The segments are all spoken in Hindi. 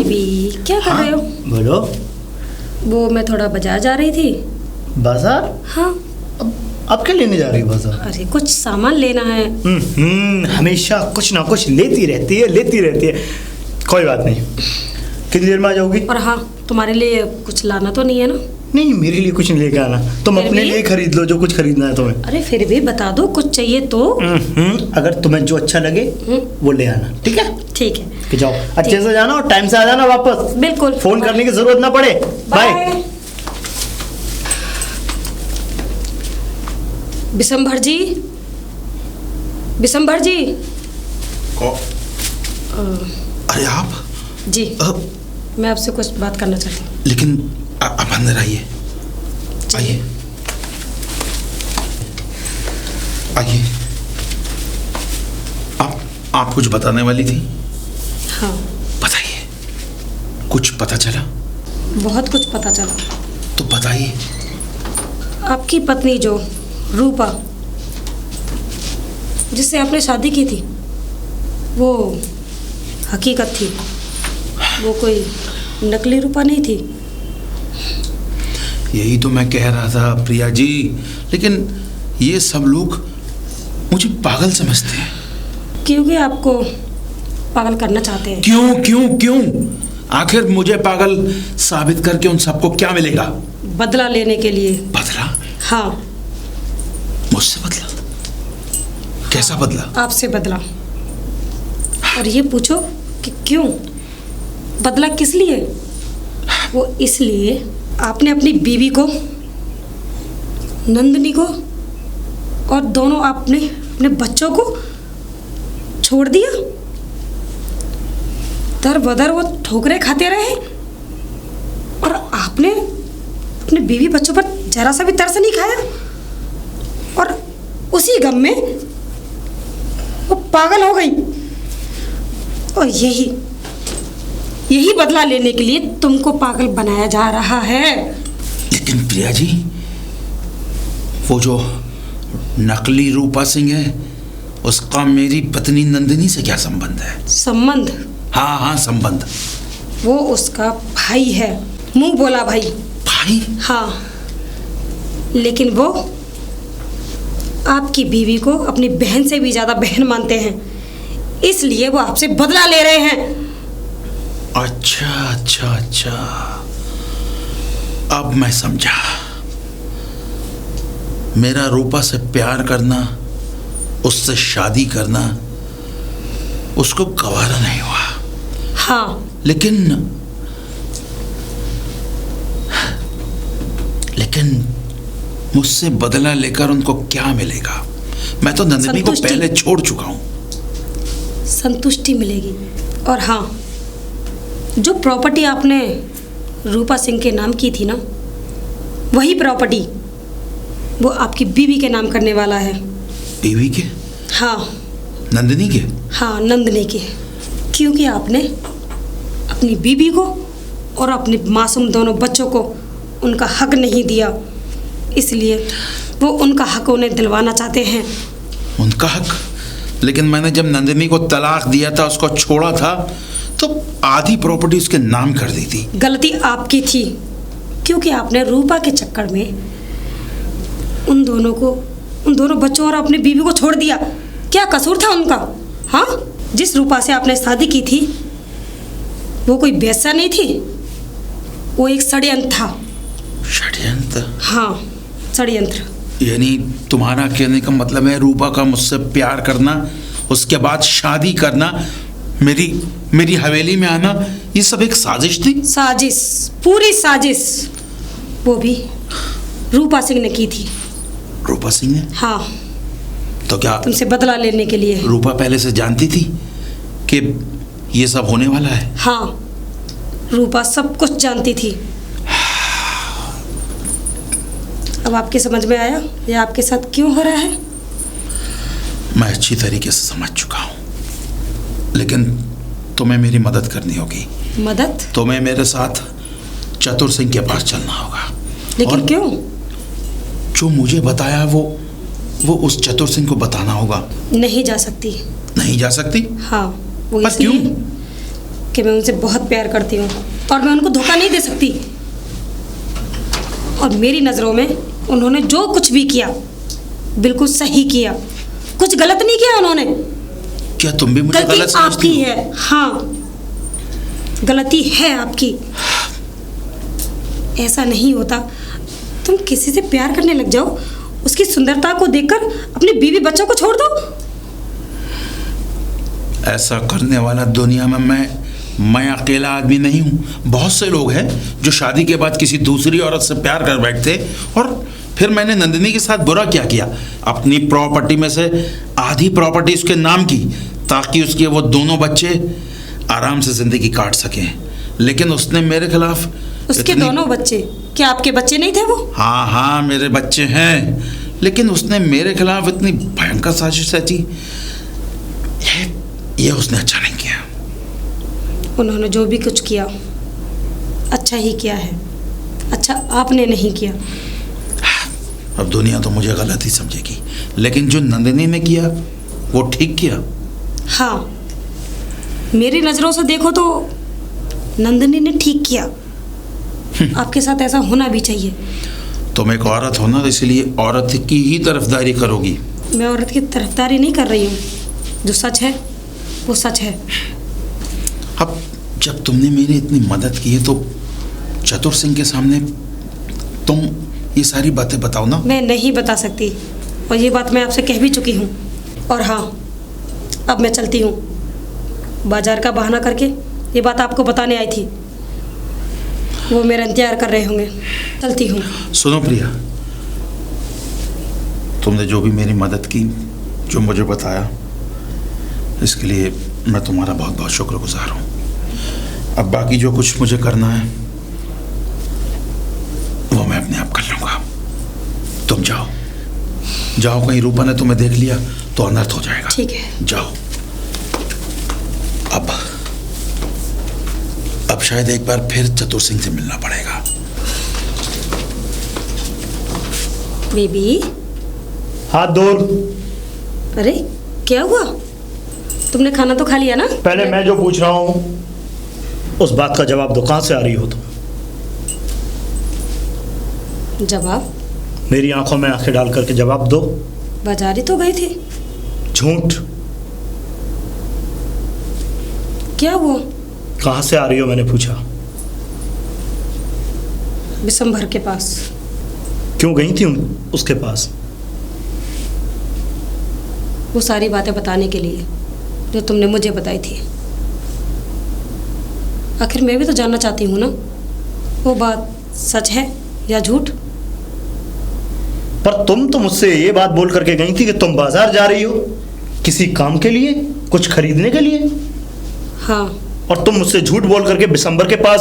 बेबी, क्या कर रहे हो? बोलो। वो मैं थोड़ा बाजार जा रही थी। बाजार? हाँ। अब क्या लेने जा रही हो बाजार? अरे कुछ सामान लेना है। हमेशा कुछ ना कुछ लेती रहती है। कोई बात नहीं, कितनी देर में आ जाओगी? और हाँ, तुम्हारे लिए कुछ लाना तो नहीं है ना? नहीं, मेरे लिए कुछ नहीं लेके आना, तुम फिर अपने भी? लिए खरीद लो जो कुछ खरीदना है तुम्हें। अरे फिर भी बता दो, कुछ चाहिए तो। अगर तुम्हें जो अच्छा लगे वो ले आना, ठीक है? ठीक है। कि जाओ, अच्छे से जाना और टाइम से आ जाना वापस। बिल्कुल। फोन करने की जरूरत ना पड़े। बाय। बिशंभर जी, बिशंभर जी। अरे आप जी, मैं आपसे कुछ बात करना चाहती हूँ। लेकिन आप अंदर आइए, आइए आइए। आप कुछ बताने वाली थी? हाँ। बताइए, कुछ पता चला? बहुत कुछ पता चला। तो बताइए। आपकी पत्नी जो रूपा, जिससे आपने शादी की थी, वो हकीकत थी, वो कोई नकली रूपा नहीं थी। यही तो मैं कह रहा था प्रिया जी, लेकिन ये सब लोग मुझे पागल समझते हैं। क्योंकि आपको पागल करना चाहते हैं। क्यों क्यों क्यों? आखिर मुझे पागल साबित करके उन सबको क्या मिलेगा? बदला लेने के लिए। बदला? हाँ। मुझसे बदला? कैसा बदला? आपसे बदला। और ये पूछो कि क्यों बदला, किस लिए? वो इसलिए आपने अपनी बीवी को, नंदिनी को, और दोनों आपने अपने बच्चों को छोड़ दिया। दर बदर वो ठोकरें खाते रहे और आपने अपने बीवी बच्चों पर जरा सा भी तरस नहीं खाया, और उसी गम में वो पागल हो गई। और यही बदला लेने के लिए तुमको पागल बनाया जा रहा है। लेकिन प्रिया जी, वो जो नकली रूपा सिंह है, उसका मेरी पत्नी नंदिनी से क्या संबंध है? संबंध? हाँ, संबंध। वो उसका भाई है, मुंह बोला भाई। भाई? हाँ, लेकिन वो आपकी बीवी को अपनी बहन से भी ज्यादा बहन मानते हैं, इसलिए वो आपसे बदला ले रहे हैं। अच्छा, अब मैं समझा। मेरा रूपा से प्यार करना, उससे शादी करना उसको गवारा नहीं हुआ। हाँ। लेकिन मुझसे बदला लेकर उनको क्या मिलेगा? मैं तो नंदिनी को पहले छोड़ चुका हूं। संतुष्टि मिलेगी। और हाँ, जो प्रॉपर्टी आपने रूपा सिंह के नाम की थी ना, वही प्रॉपर्टी वो आपकी बीवी के नाम करने वाला है। बीवी के? हाँ। नंदिनी के? हाँ, नंदिनी के। क्योंकि आपने अपनी बीवी को और अपने मासूम दोनों बच्चों को उनका हक नहीं दिया, इसलिए वो उनका हक उन्हें दिलवाना चाहते हैं। उनका हक? लेकिन मैंने जब नंदिनी को तलाक दिया था, उसको छोड़ा था, तो आधी प्रॉपर्टी उसके नाम कर दी थी। गलती आपकी थी, क्योंकि आपने रूपा के चक्कर में उन दोनों बच्चों और अपनी बीवी को छोड़ दिया। क्या कसूर था उनका? हाँ, जिस रूपा से आपने शादी की थी वो कोई बेस्या नहीं थी, वो एक षड्यंत्र था। षड्यंत्र? हाँ, षड्यंत्र। यानी तुम्हारा कहने का मतलब है रूपा का मुझसे प्यार करना, उसके बाद शादी करना, मेरी हवेली में आना, ये सब एक साजिश थी? साजिश, पूरी साजिश। वो भी रूपा सिंह ने की थी। रूपा सिंह ने? हाँ। तो क्या तुमसे बदला लेने के लिए? रूपा पहले से जानती थी कि ये सब होने वाला है? हाँ, रूपा सब कुछ जानती थी। अब आपके समझ में आया ये आपके साथ क्यों हो रहा है? मैं अच्छी तरीके से समझ चुका हूँ, लेकिन तुम्हें मेरी मदद करनी होगी। मदद? तुम्हें मेरे साथ चतुर सिंह के पास चलना होगा। लेकिन क्यों? जो मुझे बताया वो उस चतुर सिंह को बताना होगा। नहीं जा सकती। नहीं जा सकती? हाँ। वो पर क्यों? कि मैं उनसे बहुत प्यार करती हूँ और मैं उनको धोखा नहीं दे सकती। और मेरी नज़रों में उन्होंने जो कुछ भी किया बिल्कुल सही किया, कुछ गलत नहीं किया उन्होंने। क्या तुम भी मुझे गलत गलती समझती आपकी हो? है, हाँ गलती है आपकी। ऐसा नहीं होता, तुम किसी से प्यार करने लग जाओ, उसकी सुंदरता को देखकर अपने बीवी बच्चों को छोड़ दो। ऐसा करने वाला दुनिया में मैं अकेला आदमी नहीं हूँ। बहुत से लोग हैं जो शादी के बाद किसी दूसरी औरत से प्यार कर बैठते, और फिर मैंने नंदिनी के साथ बुरा क्या किया? अपनी प्रॉपर्टी में से आधी प्रॉपर्टी उसके नाम की, ताकि उसके वो दोनों बच्चे आराम से जिंदगी काट सकें। लेकिन उसने मेरे खिलाफ उसके दोनों बच्चे? क्या आपके बच्चे नहीं थे वो? हाँ मेरे बच्चे हैं, लेकिन उसने मेरे खिलाफ इतनी भयंकर साजिश रची, ये उसने अच्छा नहीं किया। उन्होंने जो भी कुछ किया अच्छा ही किया है, अच्छा आपने नहीं किया। अब दुनिया तो मुझे गलत ही समझेगी, लेकिन जो नंदिनी ने किया वो ठीक किया। हाँ, मेरी नज़रों से देखो तो नंदिनी ने ठीक किया। आपके साथ ऐसा होना भी चाहिए। तुम एक औरत हो ना, इसलिए औरत की ही तरफदारी करोगी। मैं औरत की तरफदारी नहीं कर रही हूँ, जो सच है वो सच है। अब जब तुमने मेरी इतनी मदद की है तो चतुर सिंह के सामने तुम ये सारी बातें बताओ ना। मैं नहीं बता सकती, और ये बात मैं आपसे कह भी चुकी हूँ। और हाँ, अब मैं चलती हूँ। बाजार का बहाना करके ये बात आपको बताने आई थी, वो मेरा इंतजार कर रहे होंगे। चलती हूँ। सुनो प्रिया, तुमने जो भी मेरी मदद की, जो मुझे बताया, इसके लिए मैं तुम्हारा बहुत बहुत शुक्रगुजार हूँ। अब बाकी जो कुछ मुझे करना है वो मैं अपने आप कर लूँगा। तुम जाओ जाओ, कहीं रूपा ने तुम्हें देख लिया तो अनर्थ हो जाएगा। ठीक है, जाओ। अब शायद एक बार फिर चतुर सिंह से मिलना पड़ेगा। बेबी। हाथ दूर। अरे क्या हुआ? तुमने खाना तो खा लिया ना? पहले मैं जो पूछ रहा हूँ उस बात का जवाब दो, कहाँ से आ रही हो तुम? जवाब? मेरी आंखों में आंखें डाल करके जवाब दो। बाजार ही तो गए थे। झूठ। क्या हुआ? कहाँ से आ रही हो मैंने पूछा। बिशंभर के पास। क्यों गई थी उसके पास? वो सारी बातें बताने के लिए जो तुमने मुझे बताई थी। आखिर मैं भी तो जानना चाहती हूँ ना, वो बात सच है या झूठ। पर तुम तो मुझसे ये बात बोल करके गई थी कि तुम बाजार जा रही हो किसी काम के लिए, कुछ खरीदने के लिए। हाँ। और तुम मुझसे झूठ बोल करके बिशंबर के पास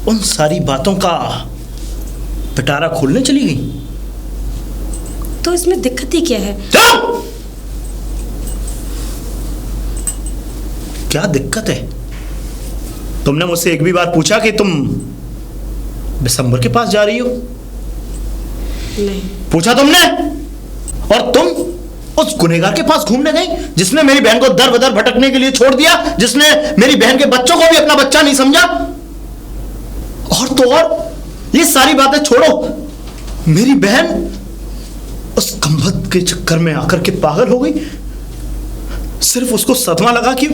उन सारी बातों का पिटारा खोलने चली गई। तो इसमें दिक्कत ही क्या है? क्या दिक्कत है? तुमने मुझसे एक भी बार पूछा कि तुम बिशंबर के पास जा रही हो? नहीं। पूछा तुमने? और तुम उस गुनहगार के पास घूमने गई जिसने मेरी बहन को दर बदर भटकने के लिए छोड़ दिया, जिसने मेरी बहन के बच्चों को भी अपना बच्चा नहीं समझा। और तो और ये सारी बातें छोड़ो, मेरी बहन उस कमबख्त के चक्कर में आकर के पागल हो गई। सिर्फ उसको सदमा लगा कि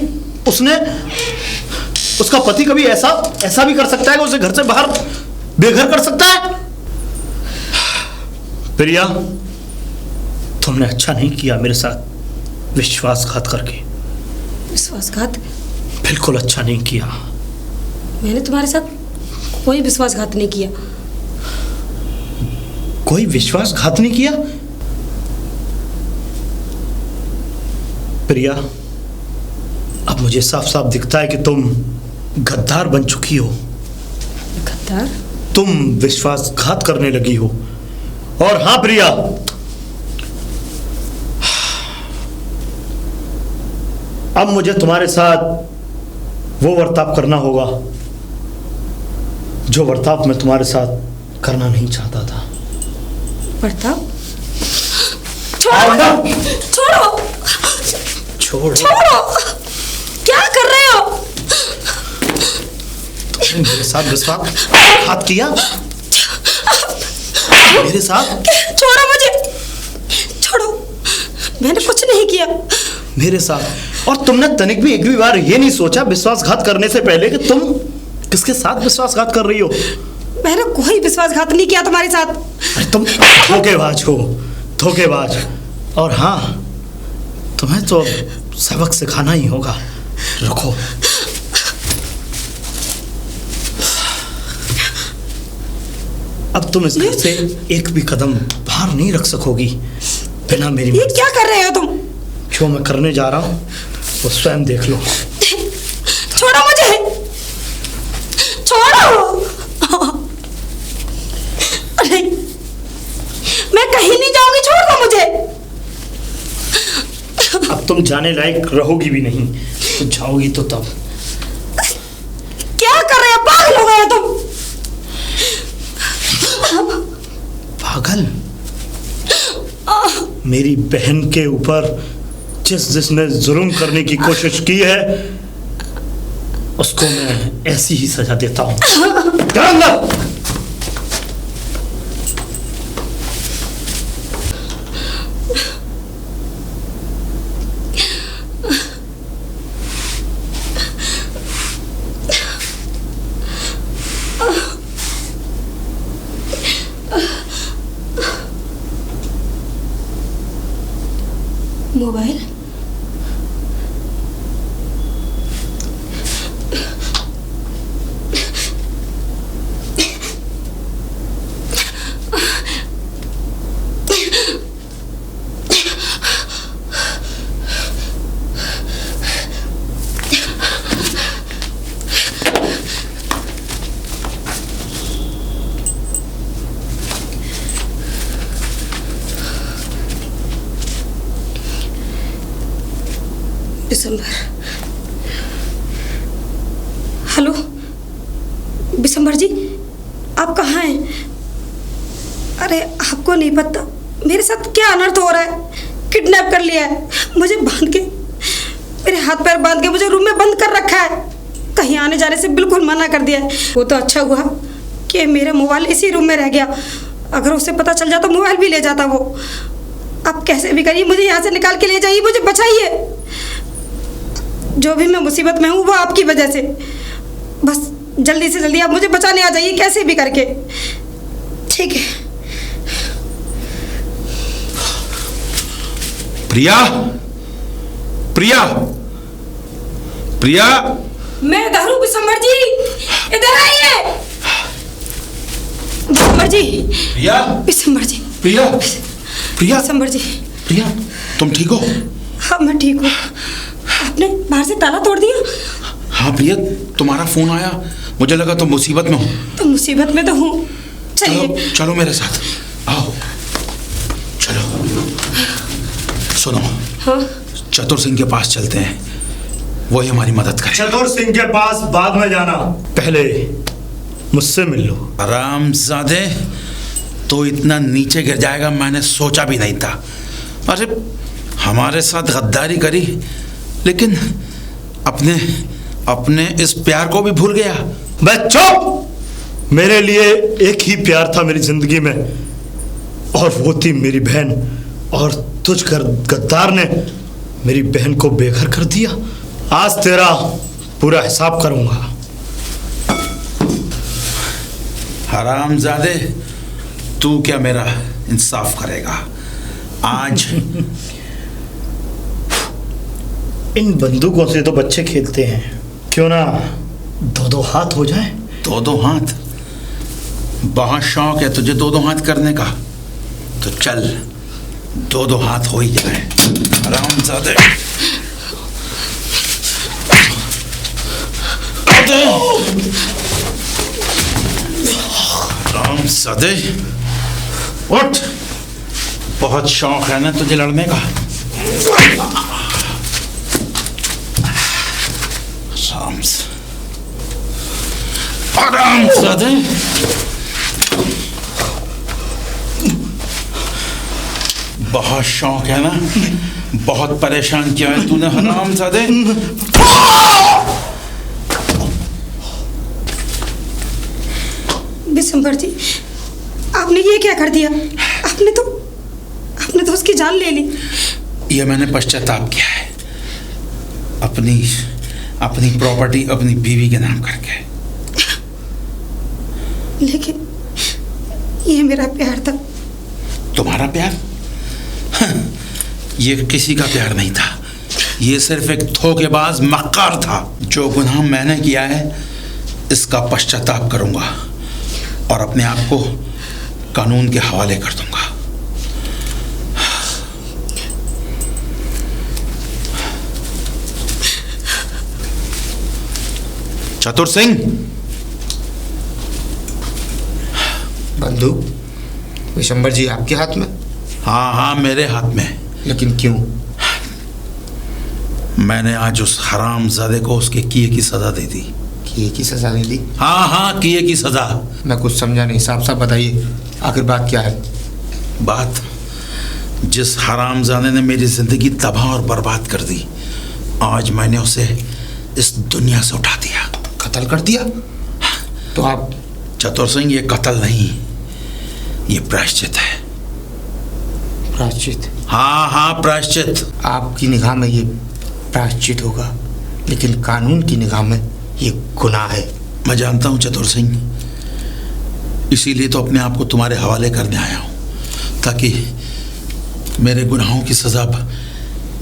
उसका पति कभी ऐसा भी कर सकता है कि उसे घर से बाहर बेघर कर सकता है। प्रिया, तुमने अच्छा नहीं किया मेरे साथ विश्वासघात करके। विश्वासघात? बिल्कुल अच्छा नहीं किया। मैंने तुम्हारे साथ कोई विश्वासघात नहीं किया। कोई विश्वासघात नहीं किया? प्रिया, अब मुझे साफ साफ दिखता है कि तुम गद्दार बन चुकी हो। गद्दार? तुम विश्वासघात करने लगी हो। और हाँ प्रिया, अब मुझे तुम्हारे साथ वो बर्ताव करना होगा जो बर्ताव मैं तुम्हारे साथ करना नहीं चाहता था। बर्ताव? छोड़ो! छोड़ो! छोड़ो! छोड़ो! क्या कर मेरे साथ विश्वासघात किया, मेरे साथ। छोड़ो मुझे, छोड़ो, मैंने कुछ नहीं किया। मेरे साथ। और तुमने तनिक भी एक भी बार ये नहीं सोचा विश्वासघात करने से पहले कि तुम किसके साथ विश्वासघात कर रही हो? मैंने कोई विश्वासघात नहीं किया तुम्हारे साथ। अरे तुम धोखेबाज हो, धोखेबाज। और हाँ, तुम्हें तो सबक सिखाना ही होगा। रुको, अब तुम इस घर से एक भी कदम बाहर नहीं रख सकोगी बिना मेरी ये क्या कर रहे हो तुम? जो मैं करने जा रहा हूँ वो स्वयं देख लो। छोड़ो मुझे, छोड़ो। अरे मैं कहीं नहीं जाऊंगी, छोड़ दो मुझे। अब तुम जाने लायक रहोगी भी नहीं, तो जाओगी तो तब। क्या कर रहे हो? पागल हो गए हो तुम? पागल? मेरी बहन के ऊपर जिसने जुल्म करने की कोशिश की है उसको मैं ऐसी ही सजा देता हूं। मोबाइल? बिशंबर। हेलो बिशंबर जी, आप कहाँ हैं? अरे आपको नहीं पता मेरे साथ क्या अनर्थ हो रहा है। किडनैप कर लिया है मुझे, बांध के, मेरे हाथ पैर बांध के मुझे रूम में बंद कर रखा है। कहीं आने जाने से बिल्कुल मना कर दिया है। वो तो अच्छा हुआ कि मेरा मोबाइल इसी रूम में रह गया, अगर उसे पता चल जाता मोबाइल भी ले जाता वो। आप कैसे भी करिए मुझे यहाँ से निकाल के ले जाइए, मुझे बचाइए। जो भी मैं मुसीबत में हूँ वो आपकी वजह से। बस जल्दी से जल्दी आप मुझे बचाने आ जाइए, कैसे भी करके। ठीक है। प्रिया, प्रिया, प्रिया। मैं इधर हूँ बिशंबर जी, इधर आइए। बिशंबर जी। प्रिया। बिशंबर जी। प्रिया, प्रिया। बिशंबर जी। प्रिया, तुम ठीक हो? हाँ मैं ठीक हूँ। आपने बाहर से ताला तोड़ दिया? हाँ प्रिया, तुम्हारा फोन आया, मुझे लगा तुम मुसीबत में हो। तो मुसीबत में तो हूँ। चलिए चलो, चलो मेरे साथ आओ, चलो। सुनो, हाँ? चतुर सिंह के पास चलते हैं, वही हमारी मदद करे। चतुर सिंह के पास बाद में जाना, पहले मुझसे मिल लो। हरामजादे, तो इतना नीचे गिर जाएगा मैंने सोचा भी नहीं था। अरे हमारे साथ गद्दारी करी, लेकिन अपने अपने इस प्यार को भी भूल गया। बच्चों, मेरे लिए एक ही प्यार था मेरी जिंदगी में, और वो थी मेरी बहन। और तुझ गद्दार ने मेरी बहन को बेघर कर दिया। आज तेरा पूरा हिसाब करूंगा। हरामजादे, तू क्या मेरा इंसाफ करेगा आज? इन बंदूकों से तो बच्चे खेलते हैं, क्यों ना दो दो हाथ हो जाए? दो दो हाथ? बहुत शौक है तुझे दो दो हाथ करने का, तो चल दो दो हाथ हो ही जाए। हरामजादे, हरामजादे, उठ। बहुत शौक है ना तुझे लड़ने का? हरामजादे, बहुत शौक है ना? बहुत परेशान किया है तूने हरामजादे। विशंबर जी, आपने ये क्या कर दिया? आपने तो उसकी जान ले ली। ये मैंने पश्चाताप किया है, अपनी प्रॉपर्टी अपनी बीवी के नाम करके। लेकिन ये मेरा प्यार था। तुम्हारा प्यार? ये किसी का प्यार नहीं था, ये सिर्फ एक धोखेबाज मक्कार था। जो गुनाह मैंने किया है इसका पश्चाताप करूंगा और अपने आप को कानून के हवाले कर दूंगा। चतुर सिंह। बंदूक विशंबर जी आपके हाथ में? हाँ, मेरे हाथ में। लेकिन क्यों? मैंने आज उस हरामजादे को उसके किए की सजा दे दी। किए की सजा दे दी? हाँ, किए की सजा। मैं कुछ समझा नहीं, साफ बताइए आखिर बात क्या है? बात, जिस हरामजादे ने मेरी जिंदगी तबाह और बर्बाद कर दी, आज मैंने उसे इस दुनिया से उठा दिया। कत्ल कर दिया? तो आप? चतुर सिंह, ये कत्ल नहीं, ये प्रायश्चित है। प्रायश्चित? हाँ, प्रायश्चित। आपकी निगाह में ये प्रायश्चित होगा, लेकिन कानून की निगाह में ये गुनाह है। मैं जानता हूँ चतुर सिंह, इसीलिए तो अपने आप को तुम्हारे हवाले करने आया हूँ, ताकि मेरे गुनाहों की सजा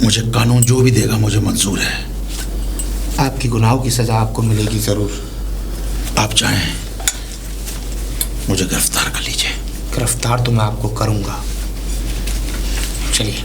मुझे कानून जो भी देगा मुझे मंजूर है। आपकी गुनाहों की सजा आपको मिलेगी जरूर। आप चाहें मुझे गिरफ्तार कर लीजिए। गिरफ्तार तो मैं आपको करूंगा। चलिए।